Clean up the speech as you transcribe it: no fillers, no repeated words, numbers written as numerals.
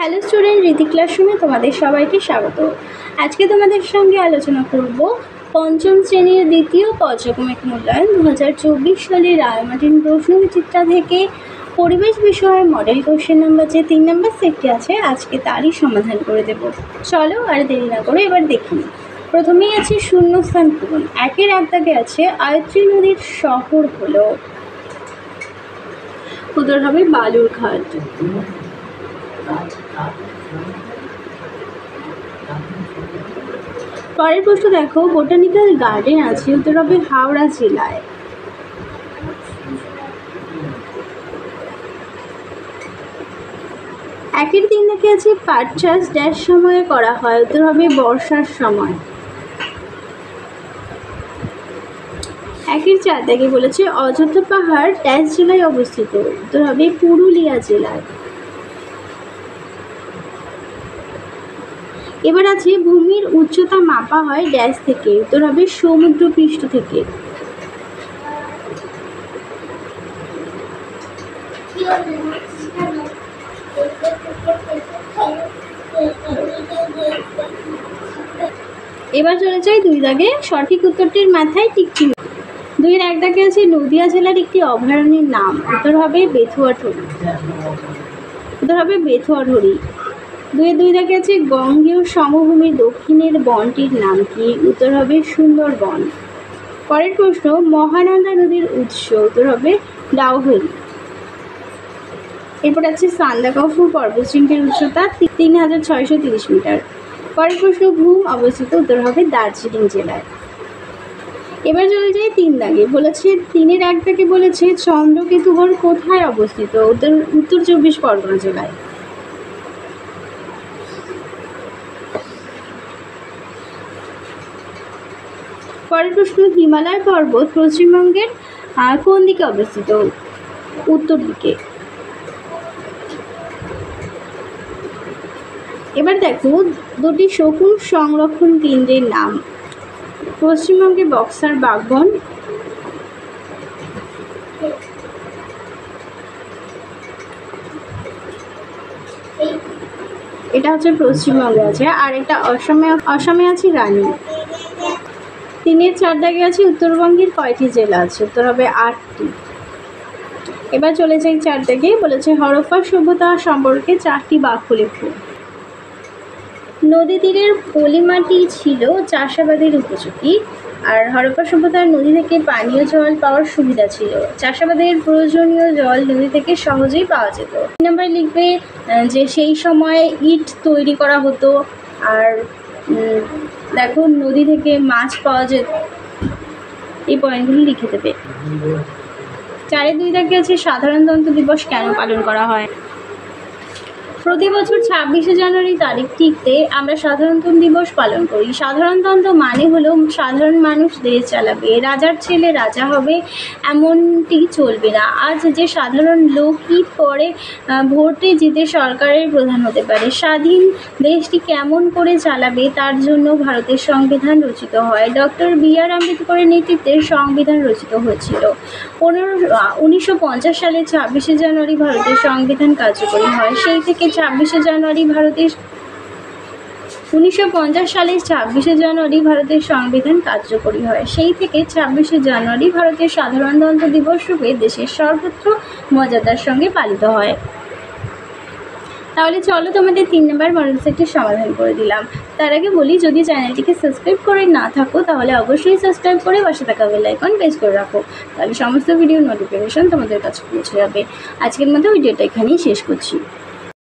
Hello student, রীতি ক্লাসরুমে তোমাদের সবাইকে স্বাগত। আজকে তোমাদের সঙ্গে আলোচনা করব পঞ্চম শ্রেণীর দ্বিতীয় পর্যায়ক্রমিক মূল্যায়ন 2024 সালের রায়মার্টিন প্রশ্নবিচিত্রা থেকে পরিবেশ বিষয়ে মডেল কোশ্চেন নাম্বার যে 3 নম্বর সেটটি আছে, আজকে তারই সমাধান করে দেব। চলো আর দেরি না করে এবার দেখি। প্রথমেই আছে শূন্যস্থান পূরণ। একের এক দাগে আছে আয়ত্রী নদীর শহর হলো, উত্তর হবে বালুরঘাট। পরের প্রশ্ন দেখো, বোটানিক্যাল গার্ডেন আছে, উত্তর হবে হাওড়া জেলায়। একের তিন দেখে আছে পাট চাষ ড্যাশ সময়ে করা হয়, উত্তর হবে বর্ষার সময়। একের চার দেখে বলেছে অযোধ্যা পাহাড় ড্যাশ জেলায় অবস্থিত, উত্তর হবে পুরুলিয়া জেলায়। এবার আছে ভূমির উচ্চতা মাপা হয় ড্যাশ থেকে, উত্তর হবে সমুদ্রপৃষ্ঠ থেকে। এবার চলে যাই দুই দাগে, সঠিক উত্তরটির মাথায় টিকচিহ্ন। দুইয়ের এক দাগে আছে নদিয়া জেলার একটি অভয়ারণ্যের নাম, উত্তর হবে বেথুয়াঢরি। উত্তর হবে বেথুয়াঢরি। দুই দাগে আছে বঙ্গীয় সমভূমির দক্ষিণের বনটির নাম কি, উত্তর হবে সুন্দরবন। পরের প্রশ্ন, মহানন্দা নদীর উৎস, উত্তর হবে ডাউহেল। এরপর আছে সান্দাকফু পর্বতশৃঙ্গের উচ্চতা 3630 মিটার। পরের প্রশ্ন, ঘুম অবস্থিত, উত্তর হবে দার্জিলিং জেলায়। এবার চলে যাই তিন দাগে, বলেছে তিনের এক দাগে বলেছে চন্দ্রকেতুগড় কোথায় অবস্থিত, উত্তর 24 পরগনা জেলায়। পরের প্রশ্ন, হিমালয় পর্বত পশ্চিমবঙ্গের কোন দিকে অবস্থিত, উত্তর দিকে। এবার দেখো দুটি শকুন সংরক্ষণ কেন্দ্রের নাম, পশ্চিমবঙ্গে বক্সার বাগবন, এটা হচ্ছে পশ্চিমবঙ্গে আছে, আর এটা অসমে আছে রানী। তিনের চার দাগে আছে উত্তরবঙ্গের কয়টি জেলা আছে, উত্তর হবে 8টি। এবার চলে যাই চার দাগে, বলেছে হরপ্পা সভ্যতা সম্পর্কে 4টি বাক্য লেখো। নদী তীরের পলিমাটি ছিল চাষাবাদের উপযোগী, আর হরপ্পা সভ্যতার নদী থেকে পানীয় জল পাওয়ার সুবিধা ছিল। চাষাবাদের প্রয়োজনীয় জল নদী থেকে সহজেই পাওয়া যেত। 3 নম্বরে লিখবে যে সেই সময় ইট তৈরি করা হতো, আর দেখো নদী থেকে মাছ পাওয়া যেত। এই পয়েন্টগুলো লিখে দেবে। 4-এর 2 দাগে আছে সাধারণতন্ত্র দিবস কেন পালন করা হয়। প্রতি বছর 26শে জানুয়ারি তারিখটিতে আমরা সাধারণতন্ত্র দিবস পালন করি। সাধারণতন্ত্র মানে হলো সাধারণ মানুষ দেশ চালাবে, রাজার ছেলে রাজা হবে এমনটি চলবে না। আজ যে সাধারণ লোকই পরে ভোটে জিতে সরকারের প্রধান হতে পারে। স্বাধীন দেশটি কেমন করে চালাবে তার জন্য ভারতের সংবিধান রচিত হয়। Doctor B.R.. আম্বেদকরের নেতৃত্বে সংবিধান রচিত হয়েছিল। 1950 সালে 26শে জানুয়ারি ভারতের সংবিধান কার্যকরী হয়। সেই থেকে 26শে জানুয়ারি 1950 সালে 26শে জানুয়ারি ভারতের সংবিধান কার্যকরী হয়। সেই থেকে 26শে জানুয়ারি ভারতের সাধারণতন্ত্র দিবস রূপে দেশের সর্বত্র মর্যাদার সঙ্গে পালিত হয়। তাহলে চলো তোমাদের 3 নম্বর মডেল সেটটির সমাধান করে দিলাম। তার আগে বলি, যদি চ্যানেলটিকে সাবস্ক্রাইব করে না থাকো তাহলে অবশ্যই সাবস্ক্রাইব করে পাশে থাকা বেল আইকন প্রেস করে রাখো, তাহলে সমস্ত ভিডিও নোটিফিকেশন তোমাদের কাছে পৌঁছে যাবে। আজকের মতো ভিডিওটা এখানেই শেষ করছি।